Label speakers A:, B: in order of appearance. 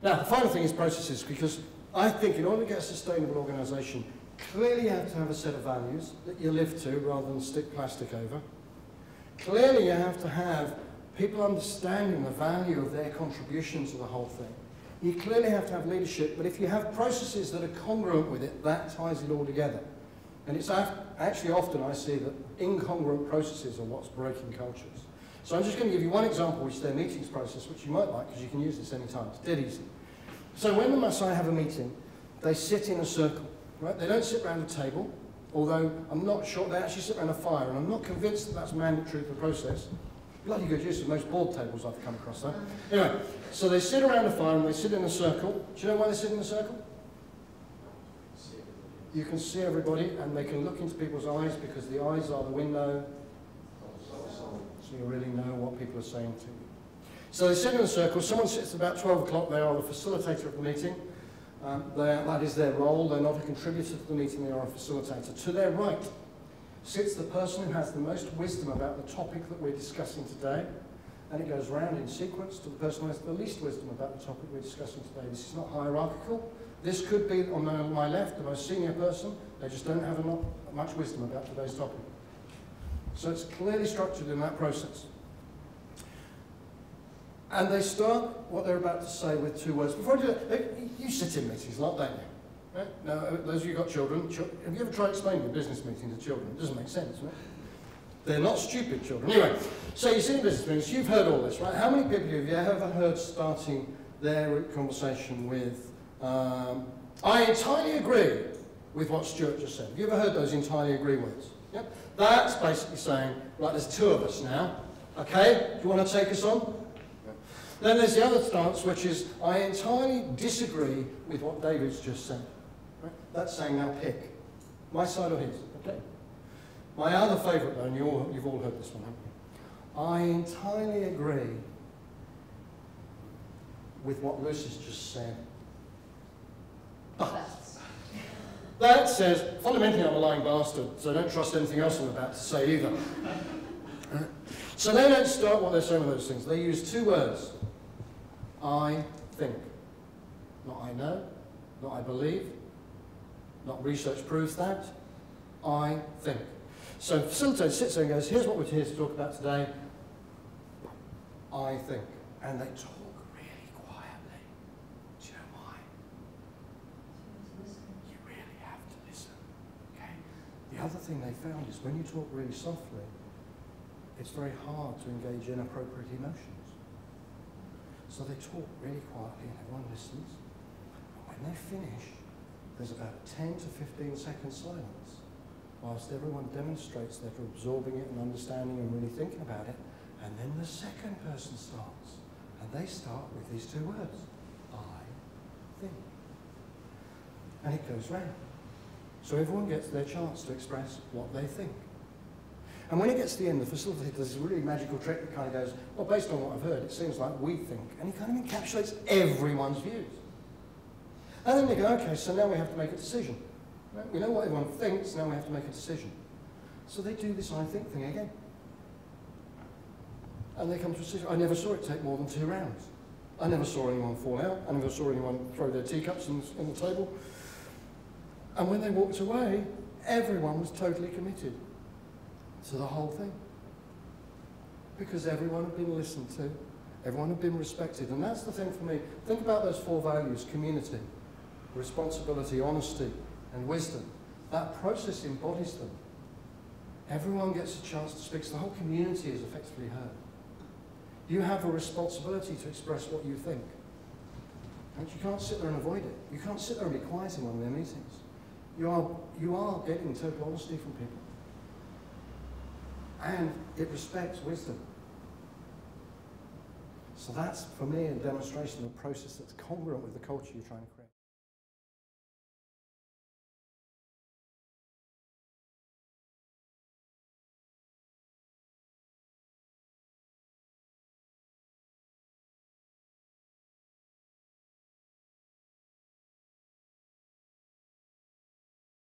A: Now, the final thing is processes, because I think in order to get a sustainable organisation, clearly you have to have a set of values that you live to rather than stick plastic over. Clearly you have to have people understanding the value of their contribution to the whole thing. You clearly have to have leadership, but if you have processes that are congruent with it, that ties it all together. And it's actually often I see that incongruent processes are what's breaking cultures. So I'm just going to give you one example, which is their meetings process, which you might like, because you can use this anytime. It's dead easy. So when the Maasai have a meeting, they sit in a circle, right? They don't sit around a table, although I'm not sure, they actually sit around a fire, and I'm not convinced that that's mandatory for the process. Bloody good use of most board tables I've come across, though. Anyway, so they sit around a fire and they sit in a circle. Do you know why they sit in a circle? You can see everybody and they can look into people's eyes because the eyes are the window, so you really know what people are saying to you. So they sit in a circle. Someone sits about 12 o'clock. They are the facilitator of the meeting. That is their role. They're not a contributor to the meeting. They are a facilitator. To their right sits the person who has the most wisdom about the topic that we're discussing today, and it goes round in sequence to the person who has the least wisdom about the topic we're discussing today. This is not hierarchical. This could be, on my left, the most senior person. They just don't have much wisdom about today's topic. So it's clearly structured in that process. And they start what they're about to say with 2 words. Before I do that, you sit in meetings a lot, don't you? Right? Now, those of you who've got children, have you ever tried explaining a business meeting to children? It doesn't make sense, right? They're not stupid children. Anyway, so you sit in business meetings, you've heard all this, right? How many people have you ever heard starting their conversation with, I entirely agree with what Stuart just said? Have you ever heard those entirely agree words? Yep. That's basically saying, right, there's 2 of us now. Okay, do you want to take us on? Then there's the other stance, which is, I entirely disagree with what David's just said. Right? That's saying, now pick. My side or his, okay? My other favourite, though, and you've all heard this one, haven't you? I entirely agree with what Lucy's just said. But that says, fundamentally I'm a lying bastard, so don't trust anything else I'm about to say either. So they don't start what they're saying with those things. They use 2 words. I think. Not I know, not I believe, not research proves that. I think. So the facilitator sits there and goes, here's what we're here to talk about today. I think. And they talk really quietly. Do you know why? You really have to listen. Okay? The other thing they found is when you talk really softly, it's very hard to engage inappropriate emotions. So they talk really quietly and everyone listens. And when they finish, there's about a 10 to 15 second silence whilst everyone demonstrates they're absorbing it and understanding and really thinking about it. And then the second person starts. And they start with these 2 words. I think. And it goes round. So everyone gets their chance to express what they think. And when it gets to the end, the facilitator does this really magical trick that kind of goes, well, based on what I've heard, it seems like we think. And he kind of encapsulates everyone's views. And then they go, okay, so now we have to make a decision. Right? We know what everyone thinks, now we have to make a decision. So they do this I think thing again. And they come to a decision. I never saw it take more than 2 rounds. I never saw anyone fall out. I never saw anyone throw their teacups in the table. And when they walked away, everyone was totally committed to the whole thing. Because everyone had been listened to, everyone had been respected. And that's the thing for me. Think about those 4 values: community, responsibility, honesty, and wisdom. That process embodies them. Everyone gets a chance to speak, so the whole community is effectively heard. You have a responsibility to express what you think. And you can't sit there and avoid it. You can't sit there and be quiet in one of their meetings. You are getting total honesty from people. And it respects wisdom. So that's, for me, a demonstration of a process that's congruent with the culture you're trying to create.